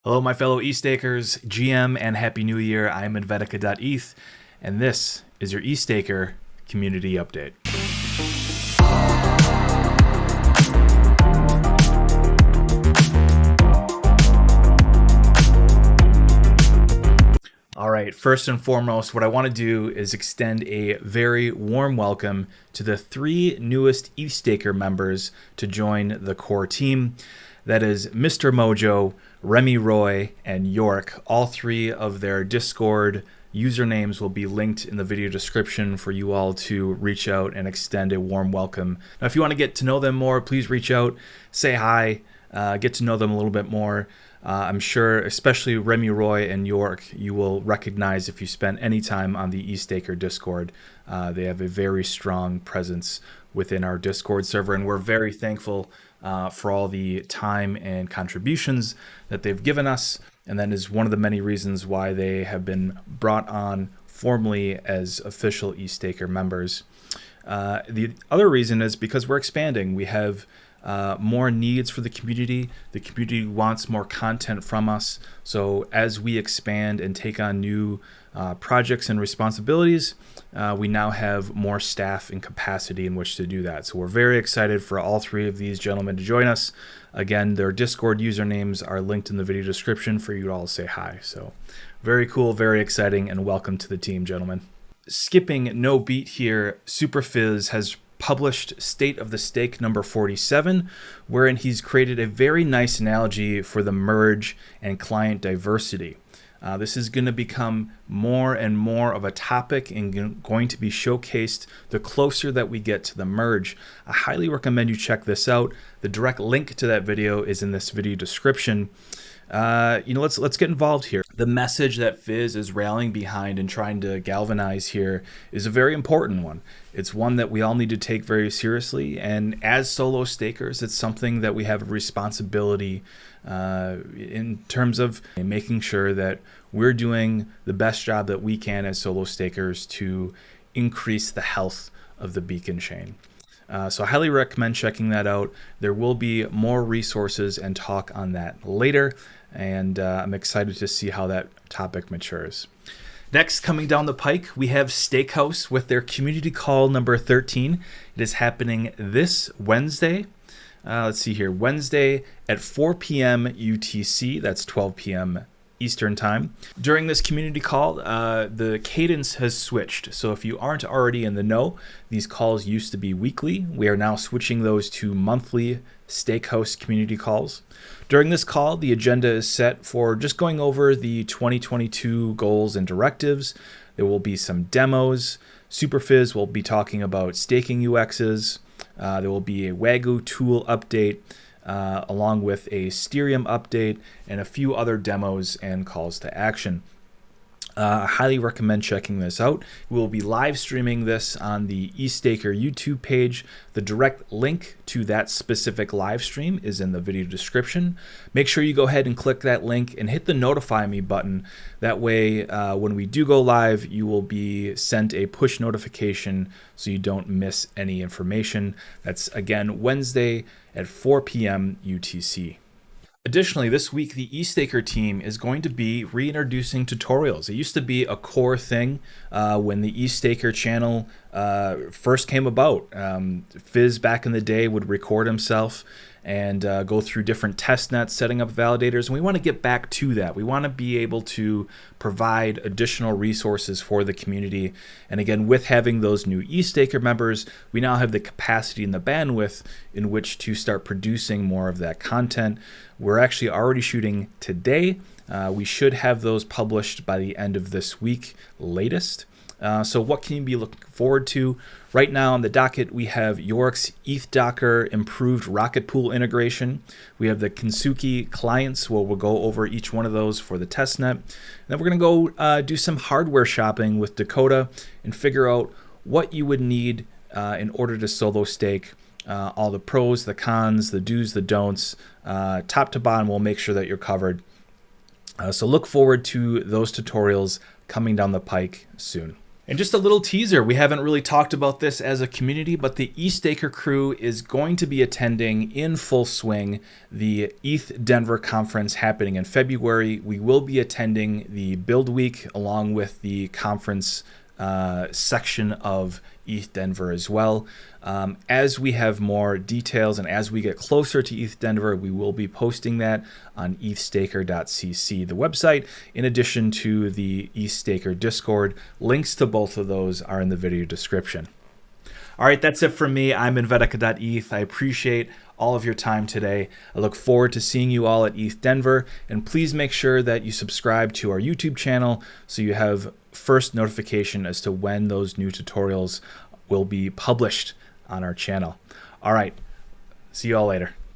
Hello, my fellow EthStakers, GM, and Happy New Year. I'm Advetica.eth, and this is your EthStaker Community Update. All right, first and foremost, what I want to do is extend a very warm welcome to the three newest EthStaker members to join the core team. That is Mr. Mojo, Remy, Roy, and Yorick. All three of their Discord usernames will be linked in the video description for you all to reach out and extend a warm welcome. Now, if you want to get to know them more, please reach out, say hi, get to know them a little bit more. I'm sure, especially Remy, Roy, and Yorick, you will recognize if you spend any time on the EthStaker Discord. They have a very strong presence within our Discord server, and we're very thankful for all the time and contributions that they've given us, and that is one of the many reasons why they have been brought on formally as official EthStaker members. The other reason is because we're expanding. We have more needs for the community. The community wants more content from us. So as we expand and take on new projects and responsibilities, we now have more staff and capacity in which to do that. So we're very excited for all three of these gentlemen to join us. Again, their Discord usernames are linked in the video description for you to all say hi. So very cool, very exciting, and welcome to the team, gentlemen. Skipping no beat here, Super Fizz has published State of the Stake number 47, wherein he's created a very nice analogy for the merge and client diversity. This is going to become more and more of a topic and going to be showcased the closer that we get to the merge. I highly recommend you check this out. The direct link to that video is in this video description. Let's get involved here. The message that Fizz is rallying behind and trying to galvanize here is a very important one. It's one that we all need to take very seriously, and as solo stakers, it's something that we have a responsibility in terms of making sure that we're doing the best job that we can as solo stakers to increase the health of the beacon chain. So I highly recommend checking that out. There will be more resources and talk on that later, and I'm excited to see how that topic matures. Next, coming down the pike, we have Stakehouse with their community call number 13. It is happening this Wednesday. Let's see here, Wednesday at 4 p.m. UTC, that's 12 p.m. Eastern time. During this community call, the cadence has switched. So if you aren't already in the know, these calls used to be weekly. We are now switching those to monthly Stakehouse community calls. During this call, the agenda is set for just going over the 2022 goals and directives. There will be some demos. Superfizz will be talking about staking UXs. There will be a Wagyu tool update, along with a Steerium update and a few other demos and calls to action. I highly recommend checking this out. We will be live streaming this on the EthStaker YouTube page. The direct link to that specific live stream is in the video description. Make sure you go ahead and click that link and hit the notify me button. That way, when we do go live, you will be sent a push notification so you don't miss any information. That's, again, Wednesday at 4 p.m. UTC. Additionally, this week, the EthStaker team is going to be reintroducing tutorials. It used to be a core thing when the EthStaker channel first came about. Fizz back in the day would record himself and go through different test nets, setting up validators, and we want to get back to that. We want to be able to provide additional resources for the community. And again, with having those new EthStaker members, we now have the capacity and the bandwidth in which to start producing more of that content. We're actually already shooting today. We should have those published by the end of this week latest. So what can you be looking forward to? Right now on the docket, we have Yorick's EthDocker improved rocket pool integration. We have the Kinsuki clients, where we'll go over each one of those for the testnet. And then we're going to go do some hardware shopping with Dakota and figure out what you would need in order to solo stake. All the pros, the cons, the do's, the don'ts, top to bottom, we'll make sure that you're covered. So look forward to those tutorials coming down the pike soon. And just a little teaser, we haven't really talked about this as a community, but the EthStaker Crew is going to be attending in full swing the EthDenver conference happening in February. We will be attending the Build Week along with the conference section of EthDenver as well. As we have more details and as we get closer to EthDenver, we will be posting that on EthStaker.cc, the website, in addition to the EthStaker Discord. Links to both of those are in the video description. All right, that's it from me. I'm Invetica.eth. I appreciate all of your time today. I look forward to seeing you all at EthDenver, and please make sure that you subscribe to our YouTube channel so you have first notification as to when those new tutorials will be published on our channel. All right, see you all later.